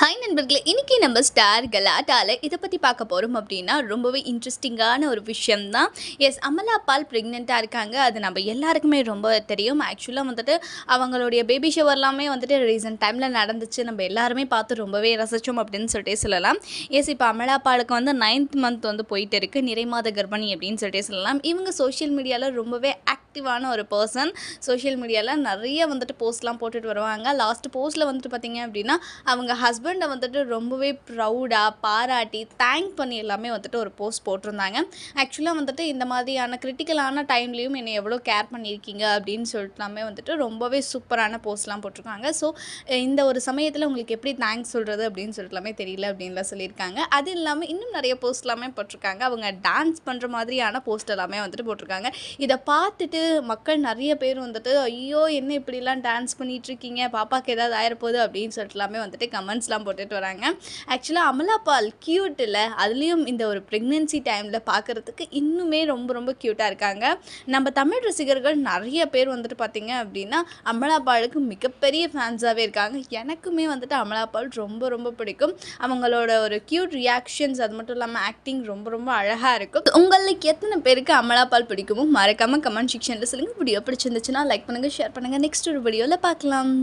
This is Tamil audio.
ஹாய் நண்பர்களே, இன்னைக்கு நம்ம ஸ்டார் கலாட்டால இதை பற்றி பார்க்க போகிறோம் அப்படின்னா ரொம்பவே இன்ட்ரெஸ்டிங்கான ஒரு விஷயம் தான். எஸ், அமலா பால் ப்ரெக்னெண்ட்டாக இருக்காங்க. அது நம்ம எல்லாருக்குமே ரொம்ப தெரியும். ஆக்சுவலாக வந்துட்டு அவங்களுடைய பேபி ஷவர் எல்லாமே வந்துட்டு ரீசன்ட் டைமில் நடந்துச்சு. நம்ம எல்லாருமே பார்த்து ரொம்பவே ரசித்தோம் அப்படின்னு சொல்லிட்டு சொல்லலாம். எஸ், இப்போ அமலா பாலுக்கு வந்து 9th மந்த் வந்து போயிட்டு இருக்கு. நிறைமாத கர்ப்பிணி அப்படின்னு சொல்லிட்டு சொல்லலாம். இவங்க சோஷியல் மீடியாவில் ரொம்பவே ஆக்டிவான ஒரு பர்சன். சோஷியல் மீடியாவில் நிறைய வந்துட்டு போஸ்ட்லாம் போட்டுட்டு வருவாங்க. லாஸ்ட் போஸ்ட்டில் வந்துட்டு பார்த்தீங்க அப்படின்னா அவங்க ஹஸ்பண்டை வந்துட்டு ரொம்பவே ப்ரௌடாக பாராட்டி தேங்க் பண்ணி எல்லாமே வந்துட்டு ஒரு போஸ்ட் போட்டிருந்தாங்க. ஆக்சுவலாக வந்துட்டு இந்த மாதிரியான கிரிட்டிக்கலான டைம்லேயும் என்னை எவ்வளோ கேர் பண்ணியிருக்கீங்க அப்படின்னு சொல்லிட்டுலாமே வந்துட்டு ரொம்பவே சூப்பரான போஸ்ட்லாம் போட்டிருக்காங்க. ஸோ இந்த ஒரு சமயத்தில் உங்களுக்கு எப்படி தேங்க்ஸ் சொல்கிறது அப்படின்னு சொல்லிட்டுலாமே தெரியல அப்படின்லாம் சொல்லியிருக்காங்க. அது இல்லாமல் இன்னும் நிறைய போஸ்ட் எல்லாமே போட்டிருக்காங்க. அவங்க டான்ஸ் பண்ணுற மாதிரியான போஸ்ட் எல்லாமே வந்துட்டு போட்டிருக்காங்க. இதை பார்த்துட்டு மக்கள் நிறைய பேர் வந்துட்டு ஐயோ என்ன இப்படிலாம் டான்ஸ் பண்ணிகிட்டு இருக்கீங்க, பாப்பாவுக்கு ஏதாவது ஆயிரப்போகுது அப்படின்னு சொல்லிட்டு எல்லாமே வந்துட்டு கமெண்ட்ஸ்லாம் போட்டுட்டு வராங்க. ஆக்சுவலாக அமலா பால் க்யூட் இல்லை, அதுலேயும் இந்த ஒரு ப்ரெக்னென்சி டைமில் பார்க்குறதுக்கு இன்னுமே ரொம்ப ரொம்ப க்யூட்டாக இருக்காங்க. நம்ம தமிழ் ரசிகர்கள் நிறைய பேர் வந்துட்டு பார்த்திங்க அப்படின்னா அமலா பாலுக்கு மிகப்பெரிய ஃபேன்ஸாகவே இருக்காங்க. எனக்குமே வந்துட்டு அமலா பால் ரொம்ப ரொம்ப பிடிக்கும். அவங்களோட ஒரு க்யூட் ரியாக்ஷன்ஸ், அது மட்டும் இல்லாமல் ஆக்டிங் ரொம்ப ரொம்ப அழகாக இருக்கும். உங்களுக்கு எத்தனை பேருக்கு அமலா பால் பிடிக்குமோ மறக்காமல் கமெண்ட் செக்ஷனில் சொல்லுங்கள். வீடியோ பிடிச்சிருந்துச்சுன்னா லைக் பண்ணுங்கள், ஷேர் பண்ணுங்கள். நெக்ஸ்ட் ஒரு வீடியோவில் பார்க்கலாம்.